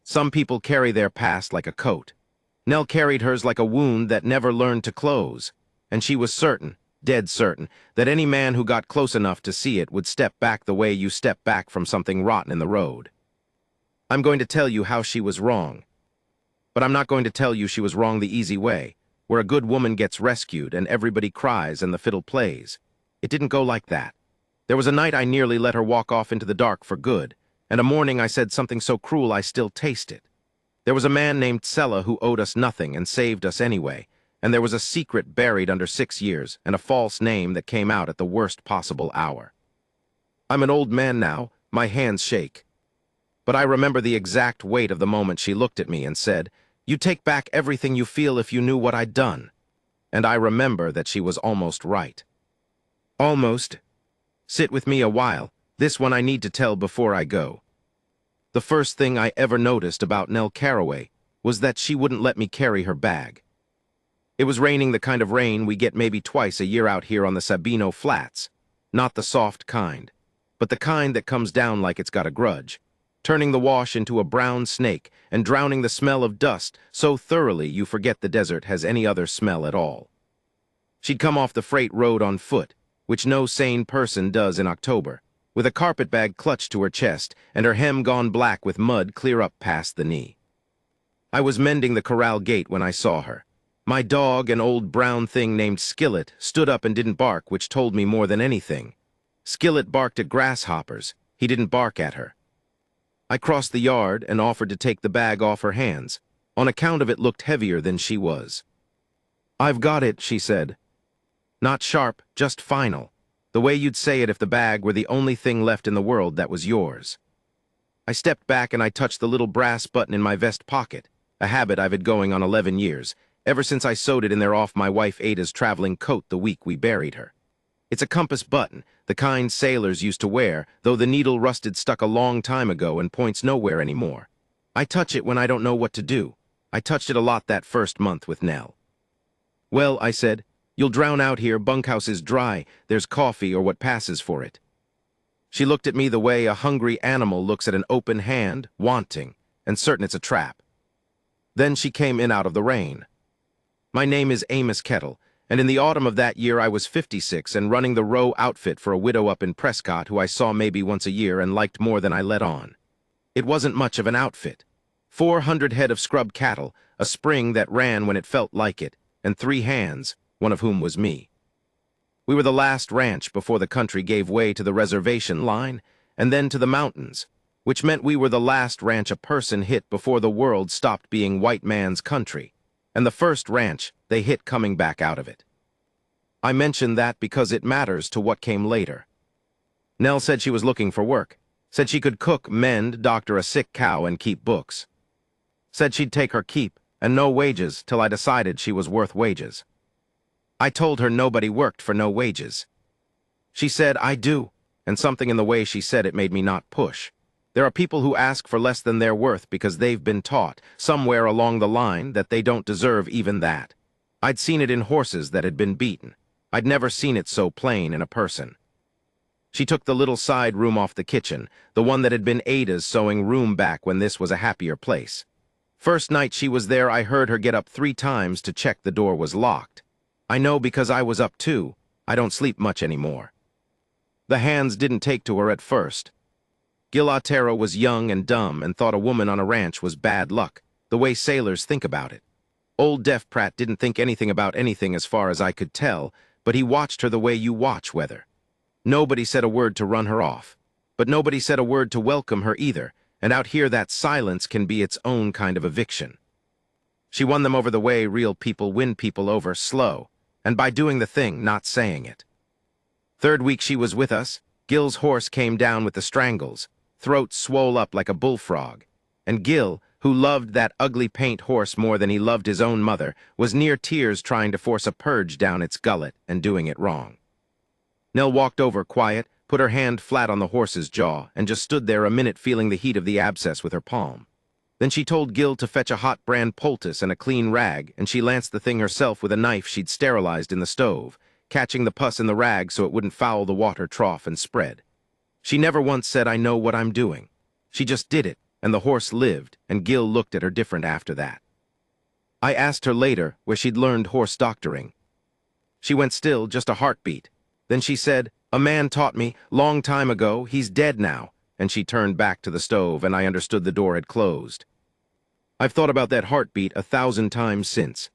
Some people carry their past like a coat. Nell carried hers like a wound that never learned to close, and she was certain, dead certain, that any man who got close enough to see it would step back the way you step back from something rotten in the road. I'm going to tell you how she was wrong. But I'm not going to tell you she was wrong the easy way, where a good woman gets rescued and everybody cries and the fiddle plays. It didn't go like that. There was a night I nearly let her walk off into the dark for good, and a morning I said something so cruel I still taste it. There was a man named Sella who owed us nothing and saved us anyway, and there was a secret buried under 6 years and a false name that came out at the worst possible hour. I'm an old man now, my hands shake. But I remember the exact weight of the moment she looked at me and said, "You'd take back everything you feel if you knew what I'd done." And I remember that she was almost right. Almost. Sit with me a while. This one I need to tell before I go. The first thing I ever noticed about Nell Carraway was that she wouldn't let me carry her bag. It was raining the kind of rain we get maybe twice a year out here on the Sabino Flats. Not the soft kind, but the kind that comes down like it's got a grudge, turning the wash into a brown snake and drowning the smell of dust so thoroughly you forget the desert has any other smell at all. She'd come off the freight road on foot, which no sane person does in October, with a carpetbag clutched to her chest and her hem gone black with mud clear up past the knee. I was mending the corral gate when I saw her. My dog, an old brown thing named Skillet, stood up and didn't bark, which told me more than anything. Skillet barked at grasshoppers. He didn't bark at her. I crossed the yard and offered to take the bag off her hands, on account of it looked heavier than she was. "I've got it," she said. Not sharp, just final. The way you'd say it if the bag were the only thing left in the world that was yours. I stepped back and I touched the little brass button in my vest pocket, a habit I've had going on 11 years, ever since I sewed it in there off my wife Ada's traveling coat the week we buried her. It's a compass button, the kind sailors used to wear, though the needle rusted stuck a long time ago and points nowhere anymore. I touch it when I don't know what to do. I touched it a lot that first month with Nell. "Well," I said, "you'll drown out here, bunkhouse is dry, there's coffee or what passes for it." She looked at me the way a hungry animal looks at an open hand, wanting, and certain it's a trap. Then she came in out of the rain. My name is Amos Kettle, and in the autumn of that year I was 56 and running the row outfit for a widow up in Prescott who I saw maybe once a year and liked more than I let on. It wasn't much of an outfit. 400 head of scrub cattle, a spring that ran when it felt like it, and 3 hands, one of whom was me. We were the last ranch before the country gave way to the reservation line, and then to the mountains, which meant we were the last ranch a person hit before the world stopped being white man's country, and the first ranch they hit coming back out of it. I mention that because it matters to what came later. Nell said she was looking for work, said she could cook, mend, doctor a sick cow, and keep books. Said she'd take her keep, and no wages till I decided she was worth wages. I told her nobody worked for no wages. She said, "I do," and something in the way she said it made me not push. There are people who ask for less than their worth because they've been taught, somewhere along the line, that they don't deserve even that. I'd seen it in horses that had been beaten. I'd never seen it so plain in a person. She took the little side room off the kitchen, the one that had been Ada's sewing room back when this was a happier place. First night she was there, I heard her get up 3 times to check the door was locked. I know because I was up too. I don't sleep much anymore. The hands didn't take to her at first. Gil Otero was young and dumb and thought a woman on a ranch was bad luck, the way sailors think about it. Old Deaf Pratt didn't think anything about anything as far as I could tell, but he watched her the way you watch weather. Nobody said a word to run her off, but nobody said a word to welcome her either, and out here that silence can be its own kind of eviction. She won them over the way real people win people over, slow, and by doing the thing, not saying it. 3rd week she was with us, Gil's horse came down with the strangles, throat swole up like a bullfrog, and Gil, who loved that ugly paint horse more than he loved his own mother, was near tears trying to force a purge down its gullet and doing it wrong. Nell walked over quiet, put her hand flat on the horse's jaw, and just stood there a minute feeling the heat of the abscess with her palm. Then she told Gil to fetch a hot brand poultice and a clean rag, and she lanced the thing herself with a knife she'd sterilized in the stove, catching the pus in the rag so it wouldn't foul the water trough and spread. She never once said, "I know what I'm doing." She just did it, and the horse lived, and Gil looked at her different after that. I asked her later where she'd learned horse doctoring. She went still, just a heartbeat. Then she said, "A man taught me, long time ago, he's dead now," and she turned back to the stove, and I understood the door had closed. I've thought about that heartbeat 1,000 times since.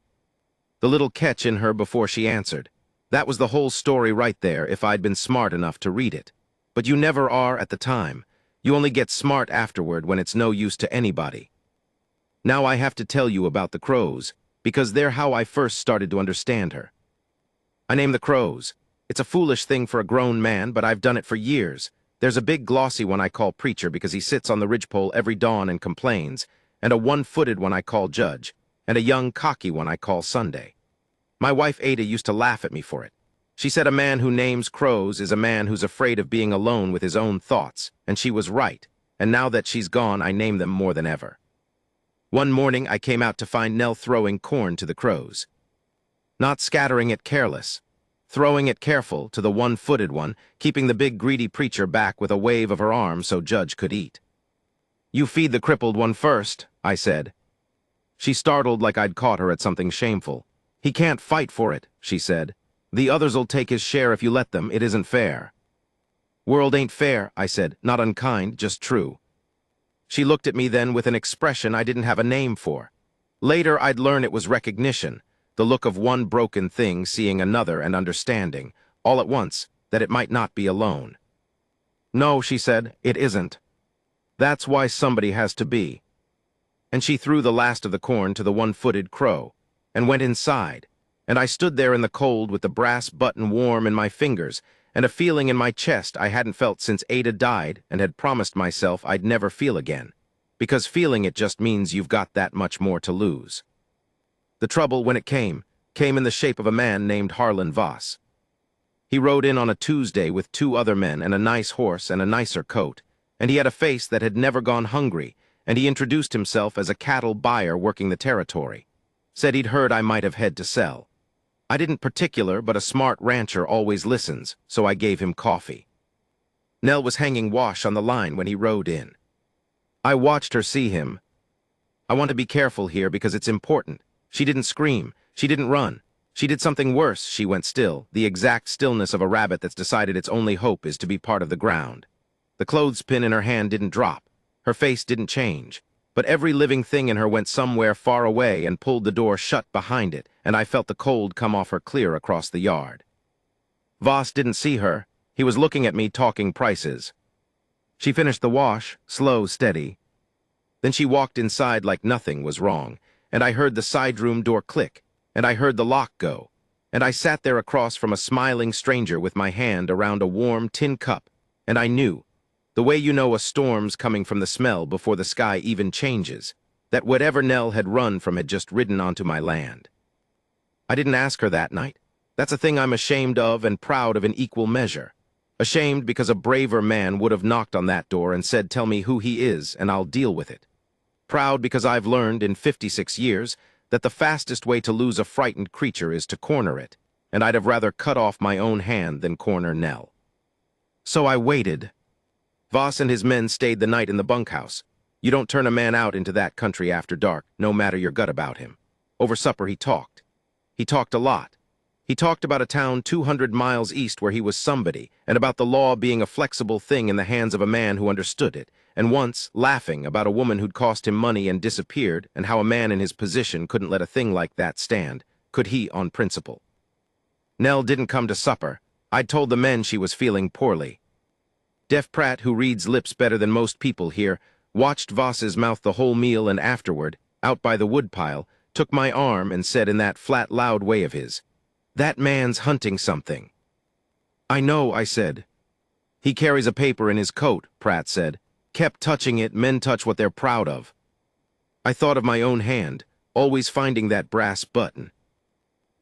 The little catch in her before she answered. That was the whole story right there if I'd been smart enough to read it. But you never are at the time. You only get smart afterward when it's no use to anybody. Now I have to tell you about the crows, because they're how I first started to understand her. I name the crows. It's a foolish thing for a grown man, but I've done it for years. There's a big glossy one I call Preacher because he sits on the ridgepole every dawn and complains, and a one-footed one I call Judge, and a young cocky one I call Sunday. My wife Ada used to laugh at me for it. She said a man who names crows is a man who's afraid of being alone with his own thoughts, and she was right, and now that she's gone I name them more than ever. One morning I came out to find Nell throwing corn to the crows. Not scattering it careless, throwing it careful to the one-footed one, keeping the big greedy Preacher back with a wave of her arm so Judge could eat. "You feed the crippled one first," I said. She startled like I'd caught her at something shameful. "He can't fight for it," she said. "The others'll take his share if you let them. It isn't fair." "World ain't fair," I said, not unkind, just true. She looked at me then with an expression I didn't have a name for. Later I'd learn it was recognition, the look of one broken thing seeing another and understanding, all at once, that it might not be alone. "No," she said, "it isn't. That's why somebody has to be." And she threw the last of the corn to the one-footed crow, and went inside, and I stood there in the cold with the brass button warm in my fingers, and a feeling in my chest I hadn't felt since Ada died and had promised myself I'd never feel again, because feeling it just means you've got that much more to lose. The trouble, when it came in the shape of a man named Harlan Voss. He rode in on a Tuesday with 2 other men and a nice horse and a nicer coat, and he had a face that had never gone hungry, and he introduced himself as a cattle buyer working the territory. Said he'd heard I might have head to sell. I didn't particular, but a smart rancher always listens, so I gave him coffee. Nell was hanging wash on the line when he rode in. I watched her see him. I want to be careful here because it's important. She didn't scream. She didn't run. She did something worse. She went still, the exact stillness of a rabbit that's decided its only hope is to be part of the ground. The clothespin in her hand didn't drop. Her face didn't change. But every living thing in her went somewhere far away and pulled the door shut behind it, and I felt the cold come off her clear across the yard. Voss didn't see her. He was looking at me talking prices. She finished the wash, slow, steady. Then she walked inside like nothing was wrong, and I heard the side room door click, and I heard the lock go, and I sat there across from a smiling stranger with my hand around a warm tin cup, and I knew, the way you know a storm's coming from the smell before the sky even changes, that whatever Nell had run from had just ridden onto my land. I didn't ask her that night. That's a thing I'm ashamed of and proud of in equal measure. Ashamed because a braver man would have knocked on that door and said, "Tell me who he is, and I'll deal with it." Proud because I've learned in 56 years that the fastest way to lose a frightened creature is to corner it, and I'd have rather cut off my own hand than corner Nell. So I waited. Voss and his men stayed the night in the bunkhouse. You don't turn a man out into that country after dark, no matter your gut about him. Over supper he talked. He talked a lot. He talked about a town 200 miles east where he was somebody, and about the law being a flexible thing in the hands of a man who understood it, and once, laughing, about a woman who'd cost him money and disappeared, and how a man in his position couldn't let a thing like that stand, could he on principle. Nell didn't come to supper. I'd told the men she was feeling poorly. Deaf Pratt, who reads lips better than most people here, watched Voss's mouth the whole meal and afterward, out by the woodpile, took my arm and said in that flat, loud way of his, "That man's hunting something." "I know," I said. "He carries a paper in his coat," Pratt said. "Kept touching it, men touch what they're proud of." I thought of my own hand, always finding that brass button.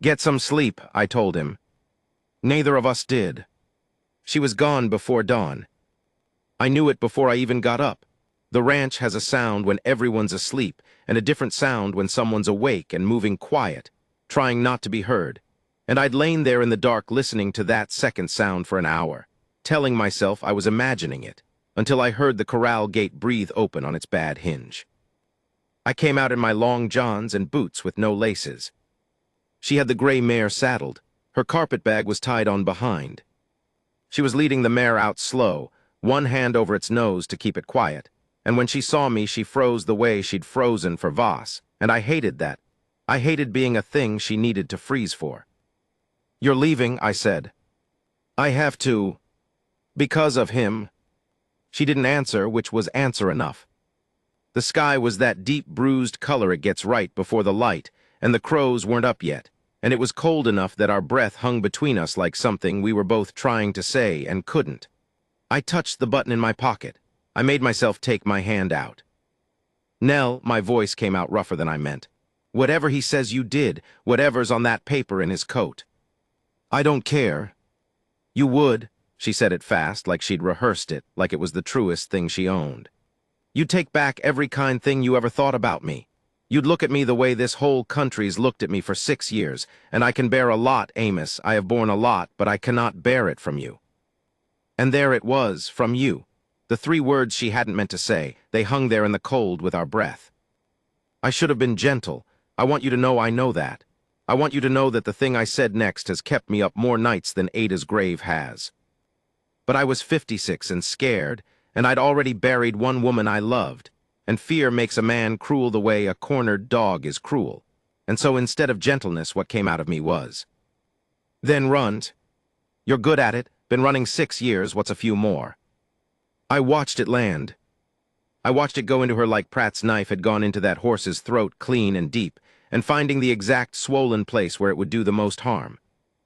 "Get some sleep," I told him. Neither of us did. She was gone before dawn. I knew it before I even got up. The ranch has a sound when everyone's asleep, and a different sound when someone's awake and moving quiet, trying not to be heard. And I'd lain there in the dark listening to that second sound for an hour, telling myself I was imagining it, until I heard the corral gate breathe open on its bad hinge. I came out in my long johns and boots with no laces. She had the gray mare saddled. Her carpet bag was tied on behind. She was leading the mare out slow, one hand over its nose to keep it quiet, and when she saw me, she froze the way she'd frozen for Voss, and I hated that. I hated being a thing she needed to freeze for. "You're leaving," I said. "I have to. Because of him." She didn't answer, which was answer enough. The sky was that deep bruised color it gets right before the light, and the crows weren't up yet, and it was cold enough that our breath hung between us like something we were both trying to say and couldn't. I touched the button in my pocket. I made myself take my hand out. "Nell," my voice came out rougher than I meant. "Whatever he says you did, whatever's on that paper in his coat." "I don't care." "You would." She said it fast, like she'd rehearsed it, like it was the truest thing she owned. "You'd take back every kind thing you ever thought about me. You'd look at me the way this whole country's looked at me for 6 years, and I can bear a lot, Amos. I have borne a lot, but I cannot bear it from you." And there it was, from you. The 3 words she hadn't meant to say, they hung there in the cold with our breath. I should have been gentle. I want you to know I know that. I want you to know that the thing I said next has kept me up more nights than Ada's grave has. But I was 56 and scared, and I'd already buried one woman I loved, and fear makes a man cruel the way a cornered dog is cruel. And so instead of gentleness, what came out of me was, "Then run. You're good at it. Been running 6 years, what's a few more?" I watched it land. I watched it go into her like Pratt's knife had gone into that horse's throat clean and deep, and finding the exact swollen place where it would do the most harm.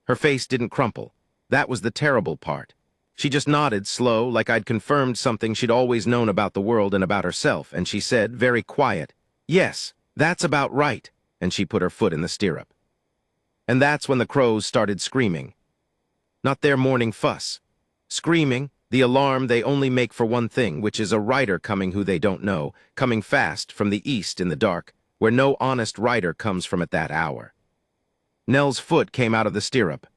Her face didn't crumple. That was the terrible part. She just nodded slow, like I'd confirmed something she'd always known about the world and about herself, and she said, very quiet, "Yes, that's about right," and she put her foot in the stirrup. And that's when the crows started screaming. Not their morning fuss. Screaming, the alarm they only make for one thing, which is a rider coming who they don't know, coming fast from the east in the dark, where no honest rider comes from at that hour. Nell's foot came out of the stirrup.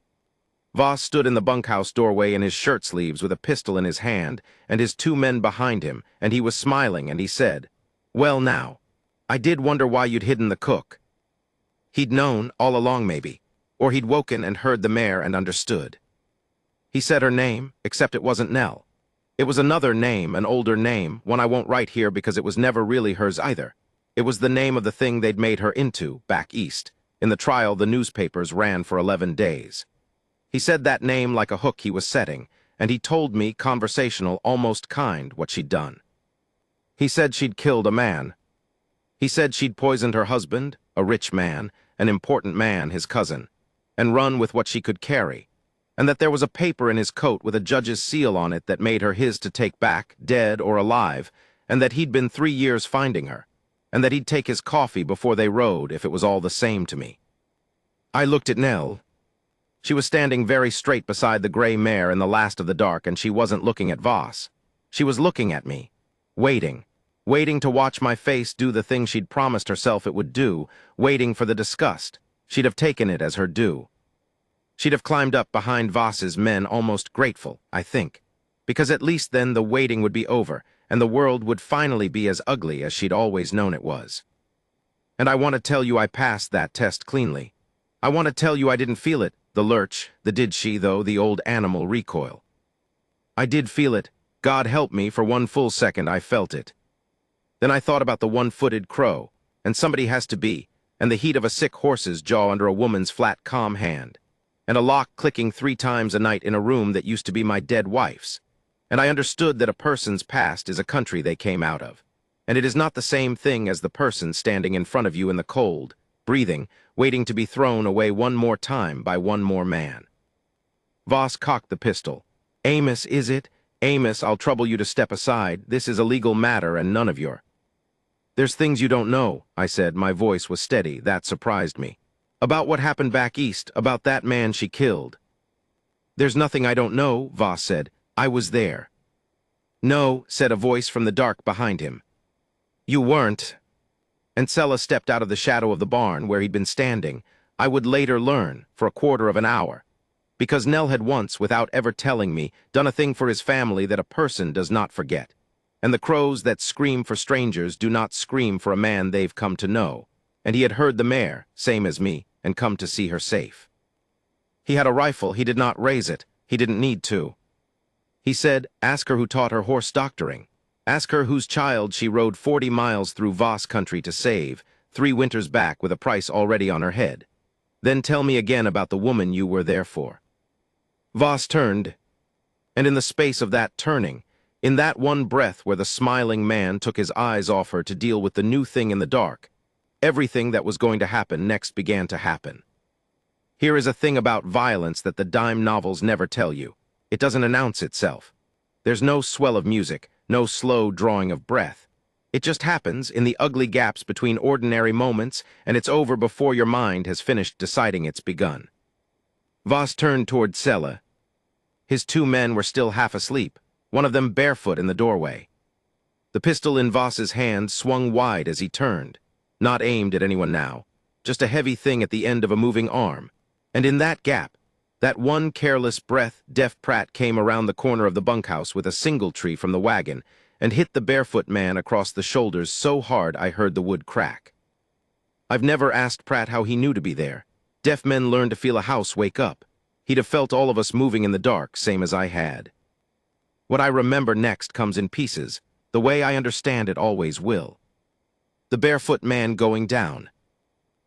Voss stood in the bunkhouse doorway in his shirt sleeves with a pistol in his hand, and his 2 men behind him, and he was smiling, and he said, "Well now, I did wonder why you'd hidden the cook." He'd known all along maybe, or he'd woken and heard the mare and understood. He said her name, except it wasn't Nell. It was another name, an older name, one I won't write here because it was never really hers either. It was the name of the thing they'd made her into, back east. In the trial, the newspapers ran for 11 days. He said that name like a hook he was setting, and he told me, conversational, almost kind, what she'd done. He said she'd killed a man. He said she'd poisoned her husband, a rich man, an important man, his cousin, and run with what she could carry, and that there was a paper in his coat with a judge's seal on it that made her his to take back, dead or alive, and that he'd been 3 years finding her, and that he'd take his coffee before they rode if it was all the same to me. I looked at Nell. She was standing very straight beside the gray mare in the last of the dark, and she wasn't looking at Voss. She was looking at me, waiting to watch my face do the thing she'd promised herself it would do, waiting for the disgust. She'd have taken it as her due. She'd have climbed up behind Voss's men almost grateful, I think, because at least then the waiting would be over, and the world would finally be as ugly as she'd always known it was. And I want to tell you I passed that test cleanly. I want to tell you I didn't feel it, the lurch, the did she, though, the old animal recoil. I did feel it. God help me, for 1 full second I felt it. Then I thought about the 1-footed crow, and somebody has to be, and the heat of a sick horse's jaw under a woman's flat, calm hand, and a lock clicking 3 times a night in a room that used to be my dead wife's. And I understood that a person's past is a country they came out of, and it is not the same thing as the person standing in front of you in the cold, breathing, waiting to be thrown away one more time by one more man. Voss cocked the pistol. "Amos, is it? Amos, I'll trouble you to step aside. This is a legal matter and none of your—" "There's things you don't know," I said. My voice was steady. That surprised me. "About what happened back east, about that man she killed." "There's nothing I don't know," Voss said. "I was there." "No," said a voice from the dark behind him. "You weren't." And Sella stepped out of the shadow of the barn where he'd been standing. I would later learn, for a quarter of an hour. because Nell had once, without ever telling me, done a thing for his family that a person does not forget. And the crows that scream for strangers do not scream for a man they've come to know. And he had heard the mare, same as me, and come to see her safe. He had a rifle, he did not raise it, he didn't need to. He said, ask her who taught her horse doctoring. Ask her whose child she rode 40 miles through Voss country to save, 3 winters back with a price already on her head. Then tell me again about the woman you were there for. Voss turned, and in the space of that turning, in that one breath where the smiling man took his eyes off her to deal with the new thing in the dark, everything that was going to happen next began to happen. Here is a thing about violence that the dime novels never tell you. It doesn't announce itself. There's no swell of music, no slow drawing of breath. It just happens in the ugly gaps between ordinary moments, and it's over before your mind has finished deciding it's begun. Voss turned toward Sella. His 2 men were still half asleep, one of them barefoot in the doorway. The pistol in Voss's hand swung wide as he turned, not aimed at anyone now, just a heavy thing at the end of a moving arm. And in that gap, that one careless breath, Deaf Pratt came around the corner of the bunkhouse with a singletree from the wagon and hit the barefoot man across the shoulders so hard I heard the wood crack. I've never asked Pratt how he knew to be there. Deaf men learn to feel a house wake up. He'd have felt all of us moving in the dark, same as I had. What I remember next comes in pieces, the way I understand it always will. The barefoot man going down.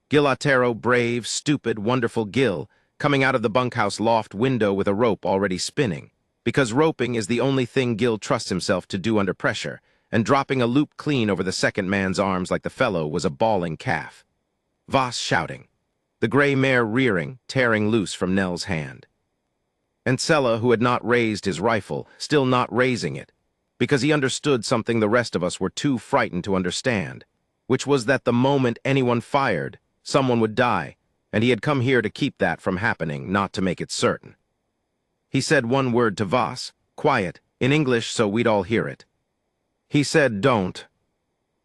Gil Otero, brave, stupid, wonderful Gil, coming out of the bunkhouse loft window with a rope already spinning, because roping is the only thing Gil trusts himself to do under pressure, and dropping a loop clean over the second man's arms like the fellow was a bawling calf. Voss shouting. The gray mare rearing, tearing loose from Nell's hand. And Sella, who had not raised his rifle, still not raising it, because he understood something the rest of us were too frightened to understand, which was that the moment anyone fired, someone would die, and he had come here to keep that from happening, not to make it certain. He said one word to Voss, quiet, in English so we'd all hear it. He said, don't.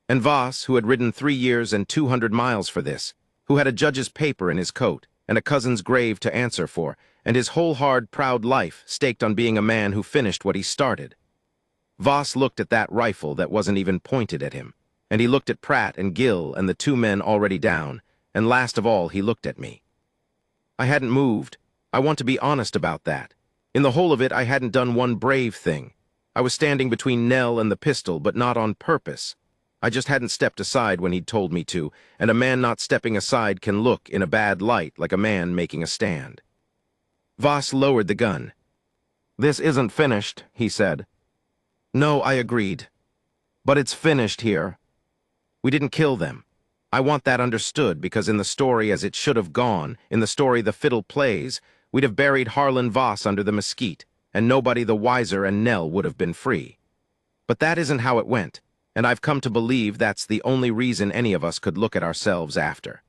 And Voss, who had ridden 3 years and 200 miles for this, who had a judge's paper in his coat and a cousin's grave to answer for, and his whole hard, proud life staked on being a man who finished what he started. Voss looked at that rifle that wasn't even pointed at him, and he looked at Pratt and Gil and the 2 men already down, and last of all he looked at me. I hadn't moved. I want to be honest about that. In the whole of it I hadn't done one brave thing. I was standing between Nell and the pistol, but not on purpose. I just hadn't stepped aside when he'd told me to, and a man not stepping aside can look in a bad light like a man making a stand. Voss lowered the gun. This isn't finished, he said. No, I agreed. But it's finished here. We didn't kill them. I want that understood, because in the story as it should have gone, in the story the fiddle plays, we'd have buried Harlan Voss under the mesquite, and nobody the wiser and Nell would have been free. But that isn't how it went, and I've come to believe that's the only reason any of us could look at ourselves after.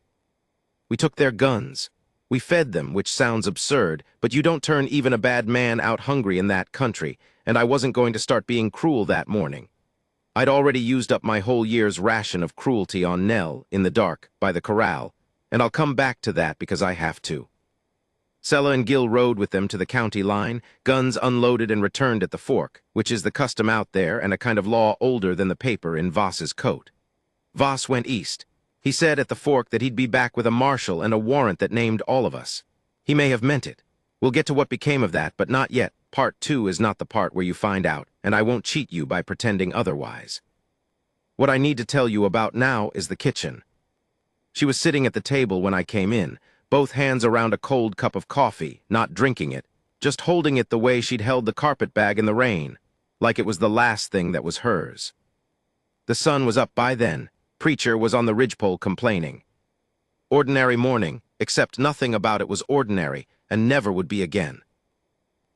We took their guns. We fed them, which sounds absurd, but you don't turn even a bad man out hungry in that country, and I wasn't going to start being cruel that morning. I'd already used up my whole year's ration of cruelty on Nell, in the dark, by the corral, and I'll come back to that because I have to. Sella and Gil rode with them to the county line, guns unloaded and returned at the fork, which is the custom out there and a kind of law older than the paper in Voss's coat. Voss went east. He said at the fork that he'd be back with a marshal and a warrant that named all of us. He may have meant it. We'll get to what became of that, but not yet. Part 2 is not the part where you find out, and I won't cheat you by pretending otherwise. What I need to tell you about now is the kitchen. She was sitting at the table when I came in, both hands around a cold cup of coffee, not drinking it, just holding it the way she'd held the carpet bag in the rain, like it was the last thing that was hers. The sun was up by then. Preacher was on the ridgepole complaining. Ordinary morning, except nothing about it was ordinary, and never would be again.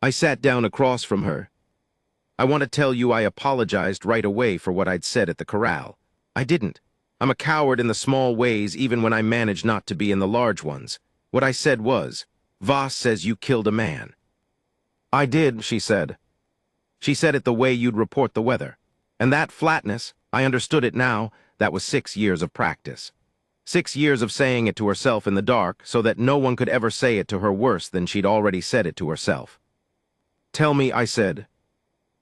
I sat down across from her. I want to tell you I apologized right away for what I'd said at the corral. I didn't. I'm a coward in the small ways even when I manage not to be in the large ones. What I said was, Voss says you killed a man. I did, she said. She said it the way you'd report the weather. And that flatness, I understood it now, that was 6 years of practice. 6 years of saying it to herself in the dark so that no one could ever say it to her worse than she'd already said it to herself. "Tell me," I said.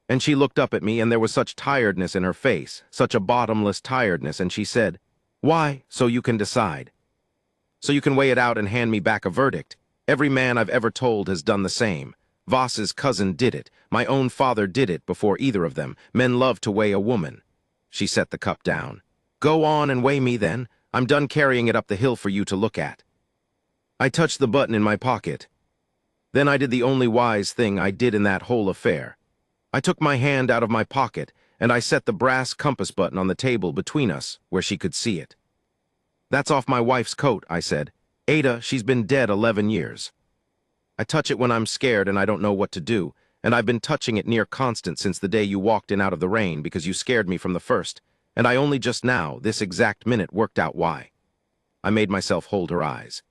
And she looked up at me, and there was such tiredness in her face, such a bottomless tiredness, and she said, "Why? So you can decide. So you can weigh it out and hand me back a verdict. Every man I've ever told has done the same. Voss's cousin did it. My own father did it before either of them. Men love to weigh a woman." She set the cup down. "Go on and weigh me then. I'm done carrying it up the hill for you to look at." I touched the button in my pocket. Then I did the only wise thing I did in that whole affair. I took my hand out of my pocket, and I set the brass compass button on the table between us where she could see it. "That's off my wife's coat," I said. "Ada, she's been dead 11 years. I touch it when I'm scared and I don't know what to do, and I've been touching it near constant since the day you walked in out of the rain because you scared me from the first, and I only just now, this exact minute, worked out why." I made myself hold her eyes.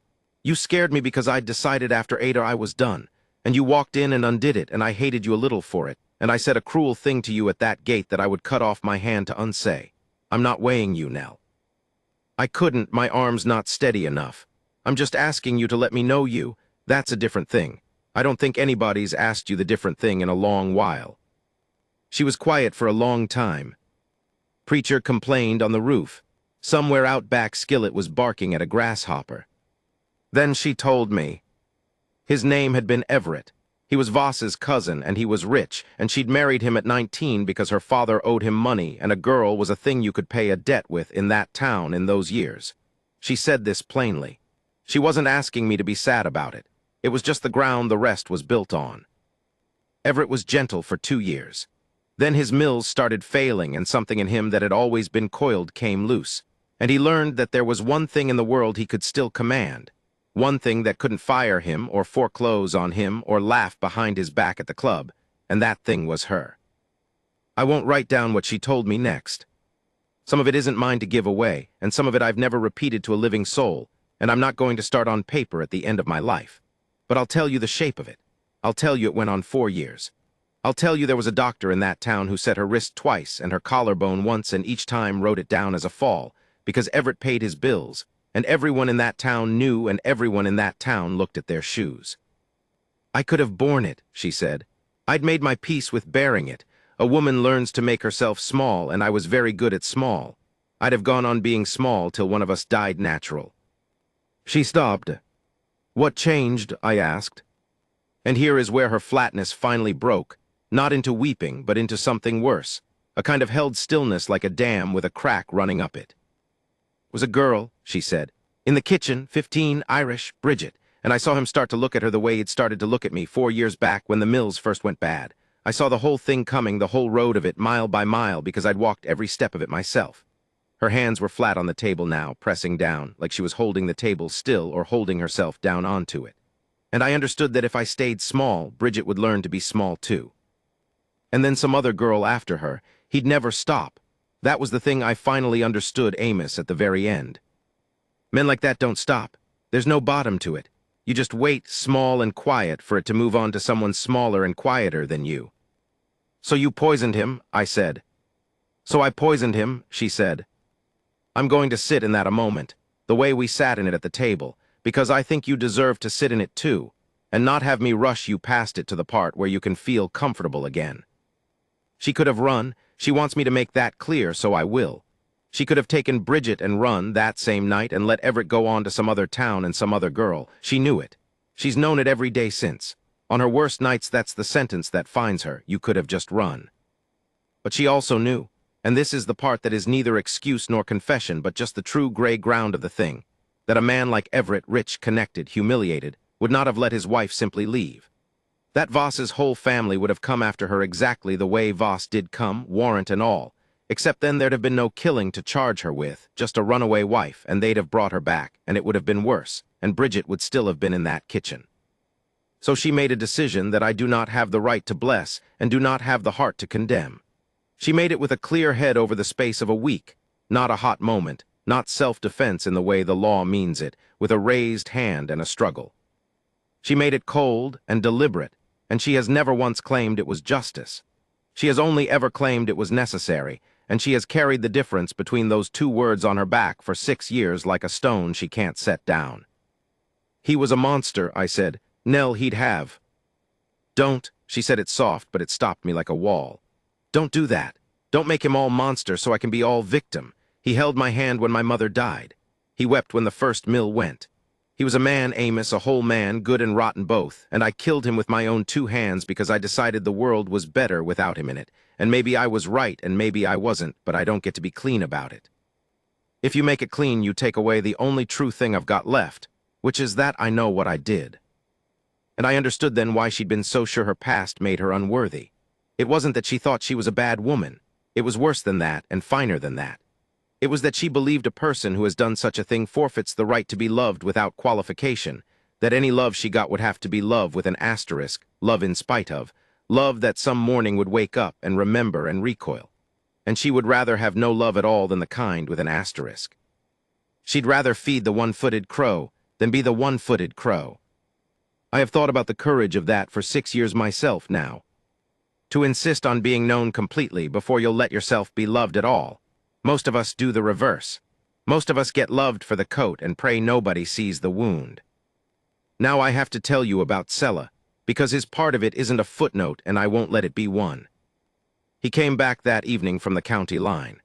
"You scared me because I'd decided after Ada I was done, and you walked in and undid it, and I hated you a little for it, and I said a cruel thing to you at that gate that I would cut off my hand to unsay. I'm not weighing you, Nell. I couldn't, my arm's not steady enough. I'm just asking you to let me know you. That's a different thing. I don't think anybody's asked you the different thing in a long while." She was quiet for a long time. Preacher complained on the roof. Somewhere out back Skillet was barking at a grasshopper. Then she told me. His name had been Everett. He was Voss's cousin, and he was rich, and she'd married him at 19 because her father owed him money, and a girl was a thing you could pay a debt with in that town in those years. She said this plainly. She wasn't asking me to be sad about it. It was just the ground the rest was built on. Everett was gentle for 2 years. Then his mills started failing, and something in him that had always been coiled came loose, and he learned that there was one thing in the world he could still command. One thing that couldn't fire him or foreclose on him or laugh behind his back at the club, and that thing was her. I won't write down what she told me next. Some of it isn't mine to give away, and some of it I've never repeated to a living soul, and I'm not going to start on paper at the end of my life. But I'll tell you the shape of it. I'll tell you it went on 4 years. I'll tell you there was a doctor in that town who set her wrist twice and her collarbone once, and each time wrote it down as a fall, because Everett paid his bills, and everyone in that town knew, and everyone in that town looked at their shoes. I could have borne it, she said. I'd made my peace with bearing it. A woman learns to make herself small, and I was very good at small. I'd have gone on being small till one of us died natural. She stopped. What changed? I asked. And here is where her flatness finally broke, not into weeping, but into something worse, a kind of held stillness like a dam with a crack running up it. Was a girl, she said, in the kitchen, 15, Irish, Bridget, and I saw him start to look at her the way he'd started to look at me 4 years back when the mills first went bad. I saw the whole thing coming, the whole road of it, mile by mile, because I'd walked every step of it myself. Her hands were flat on the table now, pressing down, like she was holding the table still or holding herself down onto it. And I understood that if I stayed small, Bridget would learn to be small too. And then some other girl after her. He'd never stop. That was the thing I finally understood Amos at the very end. Men like that don't stop. There's no bottom to it. You just wait, small and quiet, for it to move on to someone smaller and quieter than you. So you poisoned him, I said. So I poisoned him, she said. I'm going to sit in that a moment, the way we sat in it at the table, because I think you deserve to sit in it too, and not have me rush you past it to the part where you can feel comfortable again. She could have run. She wants me to make that clear, so I will. She could have taken Bridget and run that same night and let Everett go on to some other town and some other girl. She knew it. She's known it every day since. On her worst nights, that's the sentence that finds her. You could have just run. But she also knew, and this is the part that is neither excuse nor confession, but just the true gray ground of the thing, that a man like Everett, rich, connected, humiliated, would not have let his wife simply leave. That Voss's whole family would have come after her exactly the way Voss did come, warrant and all, except then there'd have been no killing to charge her with, just a runaway wife, and they'd have brought her back, and it would have been worse, and Bridget would still have been in that kitchen. So she made a decision that I do not have the right to bless, and do not have the heart to condemn. She made it with a clear head over the space of a week, not a hot moment, not self-defense in the way the law means it, with a raised hand and a struggle. She made it cold and deliberate, and she has never once claimed it was justice. She has only ever claimed it was necessary, and she has carried the difference between those two words on her back for 6 years like a stone she can't set down. He was a monster, I said. Nell, he'd have. Don't, she said it soft, but it stopped me like a wall. Don't do that. Don't make him all monster so I can be all victim. He held my hand when my mother died. He wept when the first mill went. He was a man, Amos, a whole man, good and rotten both, and I killed him with my own 2 hands because I decided the world was better without him in it, and maybe I was right and maybe I wasn't, but I don't get to be clean about it. If you make it clean, you take away the only true thing I've got left, which is that I know what I did. And I understood then why she'd been so sure her past made her unworthy. It wasn't that she thought she was a bad woman. It was worse than that and finer than that. It was that she believed a person who has done such a thing forfeits the right to be loved without qualification, that any love she got would have to be love with an asterisk, love in spite of, love that some morning would wake up and remember and recoil. And she would rather have no love at all than the kind with an asterisk. She'd rather feed the one-footed crow than be the one-footed crow. I have thought about the courage of that for 6 years myself now. To insist on being known completely before you'll let yourself be loved at all. Most of us do the reverse. Most of us get loved for the coat and pray nobody sees the wound. Now I have to tell you about Sella, because his part of it isn't a footnote and I won't let it be one. He came back that evening from the county line.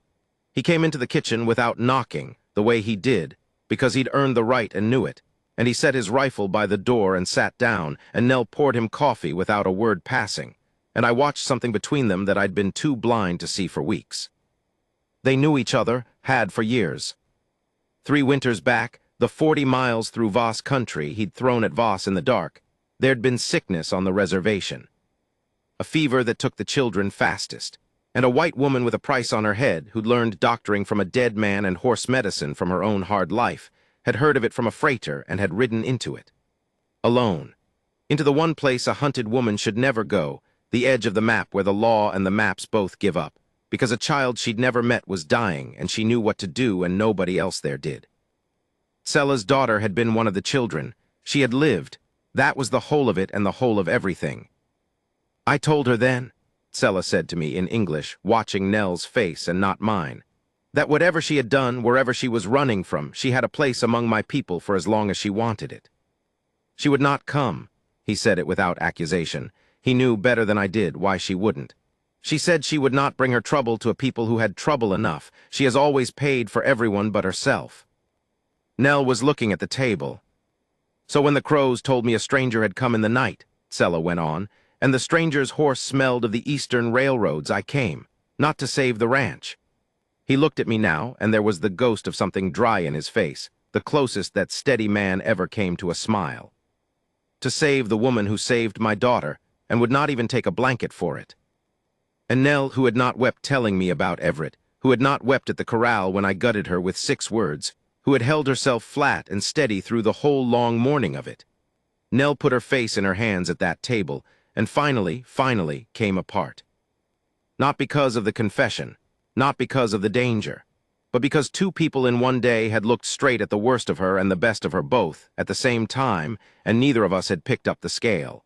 He came into the kitchen without knocking, the way he did, because he'd earned the right and knew it, and he set his rifle by the door and sat down, and Nell poured him coffee without a word passing, and I watched something between them that I'd been too blind to see for weeks. They knew each other, had for years. 3 winters back, the 40 miles through Voss country he'd thrown at Voss in the dark, there'd been sickness on the reservation. A fever that took the children fastest, and a white woman with a price on her head who'd learned doctoring from a dead man and horse medicine from her own hard life, had heard of it from a freighter and had ridden into it. Alone. Into the one place a hunted woman should never go, the edge of the map where the law and the maps both give up, because a child she'd never met was dying and she knew what to do and nobody else there did. Sella's daughter had been one of the children. She had lived. That was the whole of it and the whole of everything. I told her then, Sella said to me in English, watching Nell's face and not mine, that whatever she had done, wherever she was running from, she had a place among my people for as long as she wanted it. She would not come. He said it without accusation. He knew better than I did why she wouldn't. She said she would not bring her trouble to a people who had trouble enough. She has always paid for everyone but herself. Nell was looking at the table. So when the crows told me a stranger had come in the night, Sella went on, and the stranger's horse smelled of the eastern railroads, I came, not to save the ranch. He looked at me now, and there was the ghost of something dry in his face, the closest that steady man ever came to a smile. To save the woman who saved my daughter, and would not even take a blanket for it. And Nell, who had not wept telling me about Everett, who had not wept at the corral when I gutted her with 6 words, who had held herself flat and steady through the whole long morning of it. Nell put her face in her hands at that table, and finally came apart. Not because of the confession, not because of the danger, but because 2 people in one day had looked straight at the worst of her and the best of her both, at the same time, and neither of us had picked up the scale.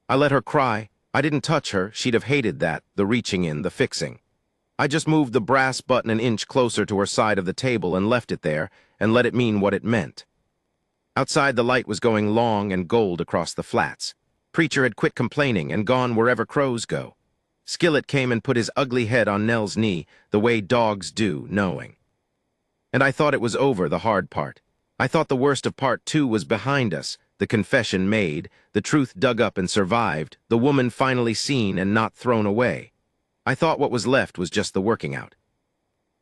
I let her cry. I didn't touch her, she'd have hated that, the reaching in, the fixing. I just moved the brass button an inch closer to her side of the table and left it there, and let it mean what it meant. Outside the light was going long and gold across the flats. Preacher had quit complaining and gone wherever crows go. Skillet came and put his ugly head on Nell's knee, the way dogs do, knowing. And I thought it was over, the hard part. I thought the worst of part 2 was behind us, the confession made, the truth dug up and survived, the woman finally seen and not thrown away. I thought what was left was just the working out.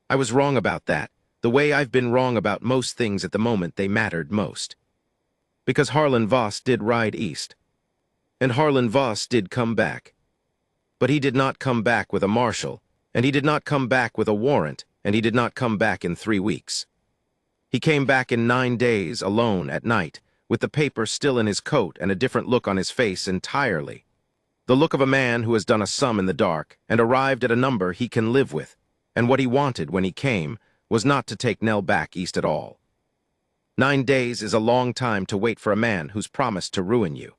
I was wrong about that, the way I've been wrong about most things at the moment they mattered most. Because Harlan Voss did ride east. And Harlan Voss did come back. But he did not come back with a marshal, and he did not come back with a warrant, and he did not come back in 3 weeks. He came back in 9 days, alone, at night, with the paper still in his coat and a different look on his face entirely. The look of a man who has done a sum in the dark and arrived at a number he can live with, and what he wanted when he came was not to take Nell back east at all. 9 days is a long time to wait for a man who's promised to ruin you.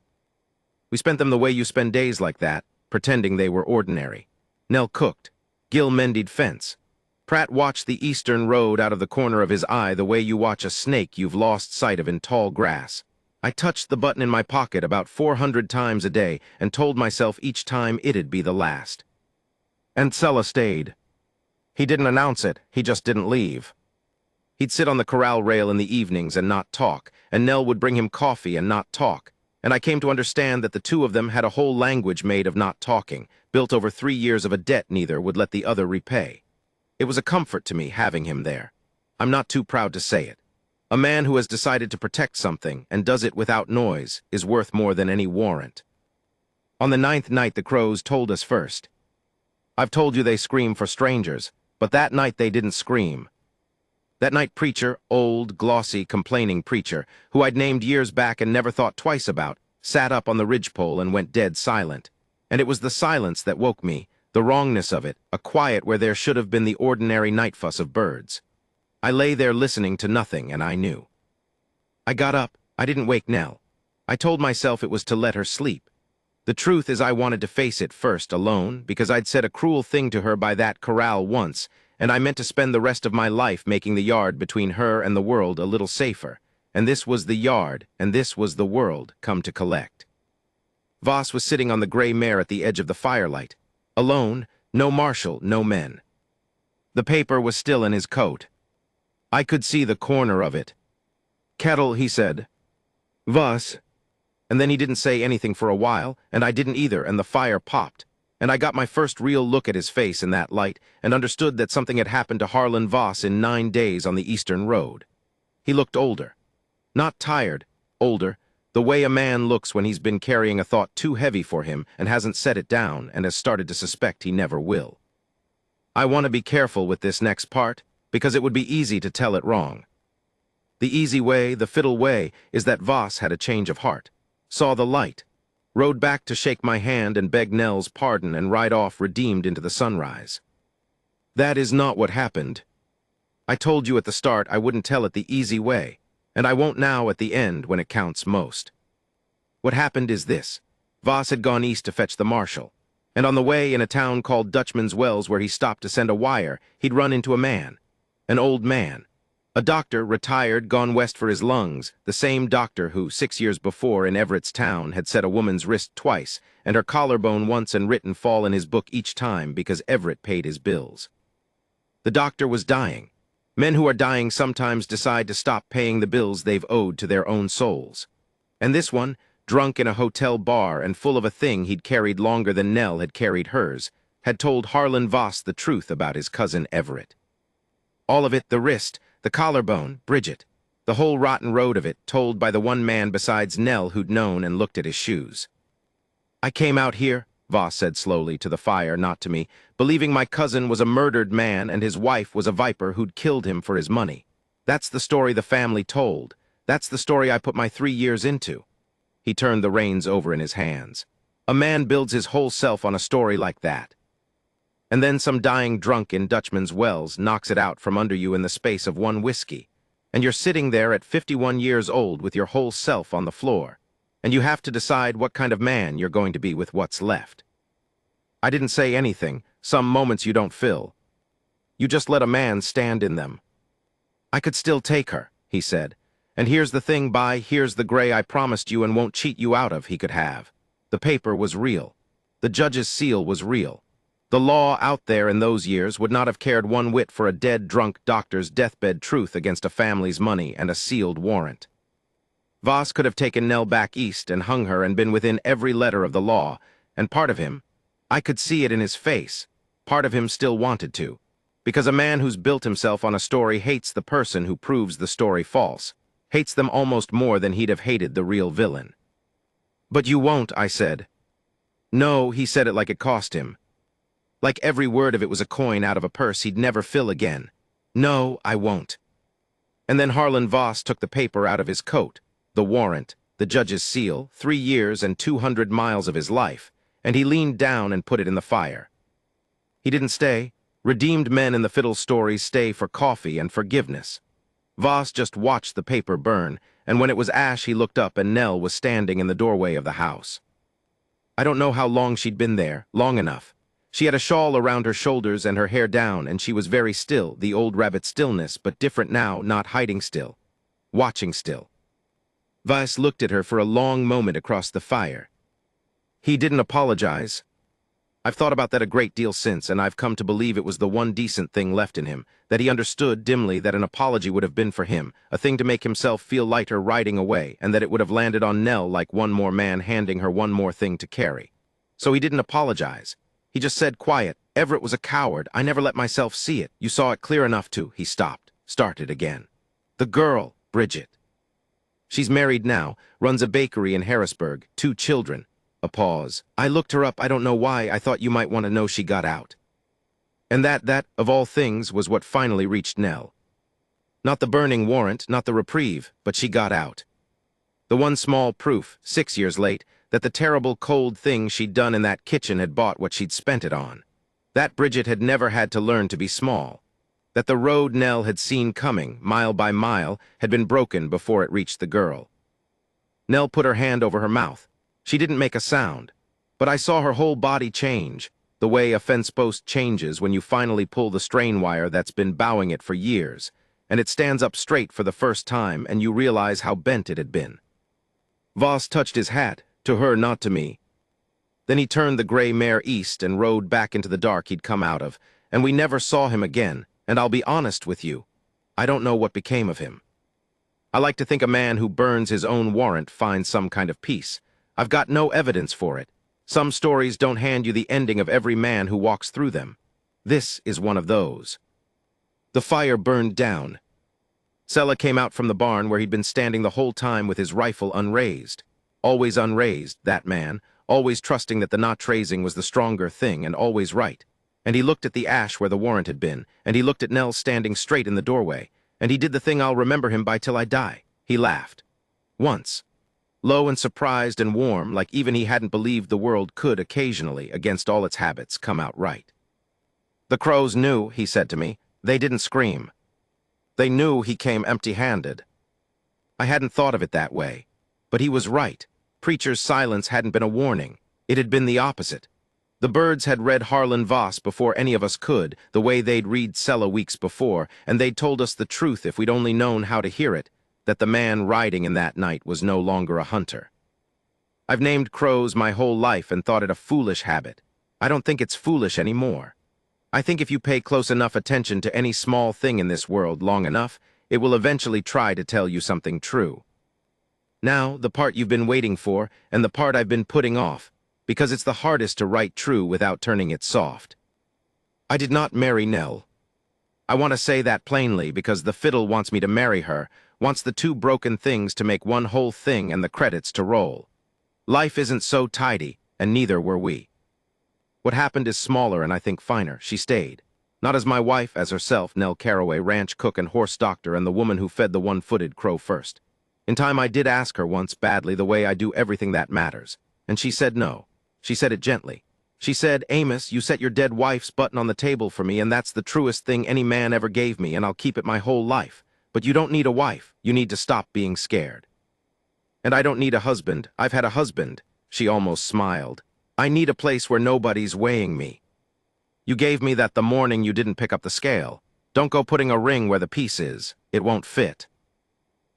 We spent them the way you spend days like that, pretending they were ordinary. Nell cooked. Gil mended fence. Pratt watched the eastern road out of the corner of his eye the way you watch a snake you've lost sight of in tall grass. I touched the button in my pocket about 400 times a day and told myself each time it'd be the last. And Sella stayed. He didn't announce it, he just didn't leave. He'd sit on the corral rail in the evenings and not talk, and Nell would bring him coffee and not talk. And I came to understand that the two of them had a whole language made of not talking, built over 3 years of a debt neither would let the other repay. It was a comfort to me having him there. I'm not too proud to say it. A man who has decided to protect something and does it without noise is worth more than any warrant. On the 9th night the crows told us first. I've told you they scream for strangers, but that night they didn't scream. That night preacher, old, glossy, complaining preacher, who I'd named years back and never thought twice about, sat up on the ridgepole and went dead silent. And it was the silence that woke me, the wrongness of it, a quiet where there should have been the ordinary night fuss of birds. I lay there listening to nothing, and I knew. I got up. I didn't wake Nell. I told myself it was to let her sleep. The truth is I wanted to face it first, alone, because I'd said a cruel thing to her by that corral once, and I meant to spend the rest of my life making the yard between her and the world a little safer. And this was the yard, and this was the world come to collect. Voss was sitting on the gray mare at the edge of the firelight. Alone, no marshal, no men. The paper was still in his coat. I could see the corner of it. "Kettle," he said. "Voss." And then he didn't say anything for a while, and I didn't either, and the fire popped. And I got my first real look at his face in that light, and understood that something had happened to Harlan Voss in 9 days on the Eastern Road. He looked older. Not tired, older, the way a man looks when he's been carrying a thought too heavy for him and hasn't set it down and has started to suspect he never will. I want to be careful with this next part, because it would be easy to tell it wrong. The easy way, the fiddle way, is that Voss had a change of heart, saw the light, rode back to shake my hand and beg Nell's pardon and ride off redeemed into the sunrise. That is not what happened. I told you at the start I wouldn't tell it the easy way, and I won't now at the end when it counts most. What happened is this. Voss had gone east to fetch the marshal, and on the way in a town called Dutchman's Wells where he stopped to send a wire, he'd run into a man, an old man. A doctor, retired, gone west for his lungs, the same doctor who, 6 years before in Everett's town, had set a woman's wrist twice, and her collarbone once and written fall in his book each time because Everett paid his bills. The doctor was dying. Men who are dying sometimes decide to stop paying the bills they've owed to their own souls. And this one, drunk in a hotel bar and full of a thing he'd carried longer than Nell had carried hers, had told Harlan Voss the truth about his cousin Everett. All of it, the wrist, the collarbone, Bridget, the whole rotten road of it, told by the one man besides Nell who'd known and looked at his shoes. I came out here, Voss said slowly to the fire, not to me, believing my cousin was a murdered man and his wife was a viper who'd killed him for his money. That's the story the family told. That's the story I put my 3 years into. He turned the reins over in his hands. A man builds his whole self on a story like that. And then some dying drunk in Dutchman's Wells knocks it out from under you in the space of one whiskey. And you're sitting there at 51 years old with your whole self on the floor. And you have to decide what kind of man you're going to be with what's left. I didn't say anything. Some moments you don't fill. You just let a man stand in them. I could still take her, he said. And here's the thing, here's the gray I promised you and won't cheat you out of he could have. The paper was real. The judge's seal was real. The law out there in those years would not have cared one whit for a dead, drunk doctor's deathbed truth against a family's money and a sealed warrant. Voss could have taken Nell back east and hung her and been within every letter of the law, and part of him, I could see it in his face, part of him still wanted to, because a man who's built himself on a story hates the person who proves the story false, hates them almost more than he'd have hated the real villain. But you won't, I said. No, he said it like it cost him. Like every word of it was a coin out of a purse he'd never fill again. No, I won't. And then Harlan Voss took the paper out of his coat, the warrant, the judge's seal, 3 years and 200 miles of his life, and he leaned down and put it in the fire. He didn't stay. Redeemed men in the fiddle stories stay for coffee and forgiveness. Voss just watched the paper burn, and when it was ash he looked up and Nell was standing in the doorway of the house. I don't know how long she'd been there, long enough. She had a shawl around her shoulders and her hair down, and she was very still, the old rabbit stillness, but different now, not hiding still, watching still. Vas looked at her for a long moment across the fire. He didn't apologize. I've thought about that a great deal since, and I've come to believe it was the one decent thing left in him, that he understood dimly that an apology would have been for him, a thing to make himself feel lighter riding away, and that it would have landed on Nell like one more man handing her one more thing to carry. So he didn't apologize. He just said quiet, "Everett was a coward. I never let myself see it. You saw it clear enough to." He stopped, started again. "The girl, Bridget. She's married now, runs a bakery in Harrisburg, 2 children. A pause. "I looked her up. I don't know why. I thought you might want to know she got out." And that, of all things, was what finally reached Nell. Not the burning warrant, not the reprieve, but she got out. The one small proof, 6 years late, that the terrible cold thing she'd done in that kitchen had bought what she'd spent it on. That Bridget had never had to learn to be small. That the road Nell had seen coming, mile by mile, had been broken before it reached the girl. Nell put her hand over her mouth. She didn't make a sound, but I saw her whole body change, the way a fence post changes when you finally pull the strain wire that's been bowing it for years, and it stands up straight for the first time, and you realize how bent it had been. Voss touched his hat, to her, not to me. Then he turned the gray mare east and rode back into the dark he'd come out of, and we never saw him again, and I'll be honest with you, I don't know what became of him. I like to think a man who burns his own warrant finds some kind of peace. I've got no evidence for it. Some stories don't hand you the ending of every man who walks through them. This is one of those. The fire burned down. Sella came out from the barn where he'd been standing the whole time with his rifle unraised. Always unraised, that man, always trusting that the not raising was the stronger thing and always right. And he looked at the ash where the warrant had been, and he looked at Nell standing straight in the doorway, and he did the thing I'll remember him by till I die. He laughed. Once. Low and surprised and warm, like even he hadn't believed the world could occasionally, against all its habits, come out right. "The crows knew," he said to me. "They didn't scream. They knew he came empty-handed." I hadn't thought of it that way. But he was right. Preacher's silence hadn't been a warning. It had been the opposite. The birds had read Harlan Voss before any of us could, the way they'd read Sella weeks before, and they'd told us the truth if we'd only known how to hear it, that the man riding in that night was no longer a hunter. I've named crows my whole life and thought it a foolish habit. I don't think it's foolish anymore. I think if you pay close enough attention to any small thing in this world long enough, it will eventually try to tell you something true. Now, the part you've been waiting for, and the part I've been putting off, because it's the hardest to write true without turning it soft. I did not marry Nell. I want to say that plainly because the fiddle wants me to marry her, wants the 2 broken things to make one whole thing and the credits to roll. Life isn't so tidy, and neither were we. What happened is smaller and I think finer. She stayed. Not as my wife, as herself, Nell Caraway, ranch cook and horse doctor, and the woman who fed the one-footed crow first. In time I did ask her once badly the way I do everything that matters, and she said no. She said it gently. She said, "Amos, you set your dead wife's button on the table for me, and that's the truest thing any man ever gave me, and I'll keep it my whole life. But you don't need a wife. You need to stop being scared." And I don't need a husband. I've had a husband. She almost smiled. I need a place where nobody's weighing me. You gave me that the morning you didn't pick up the scale. Don't go putting a ring where the piece is. It won't fit.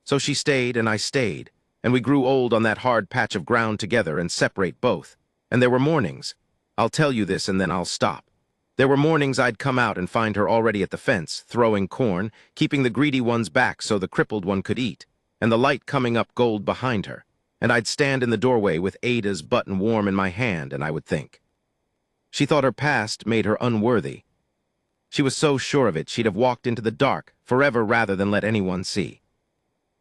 So she stayed and I stayed, and we grew old on that hard patch of ground together and separate both. And there were mornings. I'll tell you this and then I'll stop. There were mornings I'd come out and find her already at the fence, throwing corn, keeping the greedy ones back so the crippled one could eat, and the light coming up gold behind her. And I'd stand in the doorway with Ada's button warm in my hand, and I would think. She thought her past made her unworthy. She was so sure of it she'd have walked into the dark forever rather than let anyone see.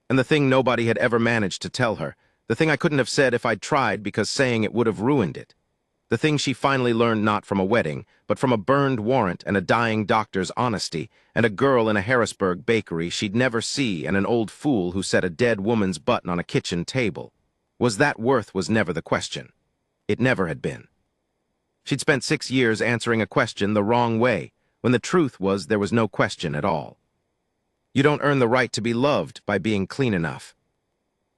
And the thing nobody had ever managed to tell her, the thing I couldn't have said if I'd tried because saying it would have ruined it. The thing she finally learned not from a wedding, but from a burned warrant and a dying doctor's honesty, and a girl in a Harrisburg bakery she'd never see and an old fool who set a dead woman's button on a kitchen table. Was that worth was never the question. It never had been. She'd spent 6 years answering a question the wrong way, when the truth was there was no question at all. You don't earn the right to be loved by being clean enough.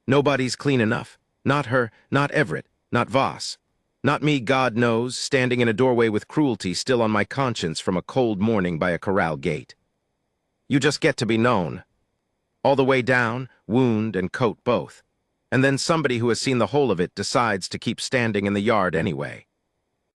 Nobody's clean enough. Not her, not Everett, not Voss. Not me, God knows, standing in a doorway with cruelty still on my conscience from a cold morning by a corral gate. You just get to be known. All the way down, wound and coat both. And then somebody who has seen the whole of it decides to keep standing in the yard anyway.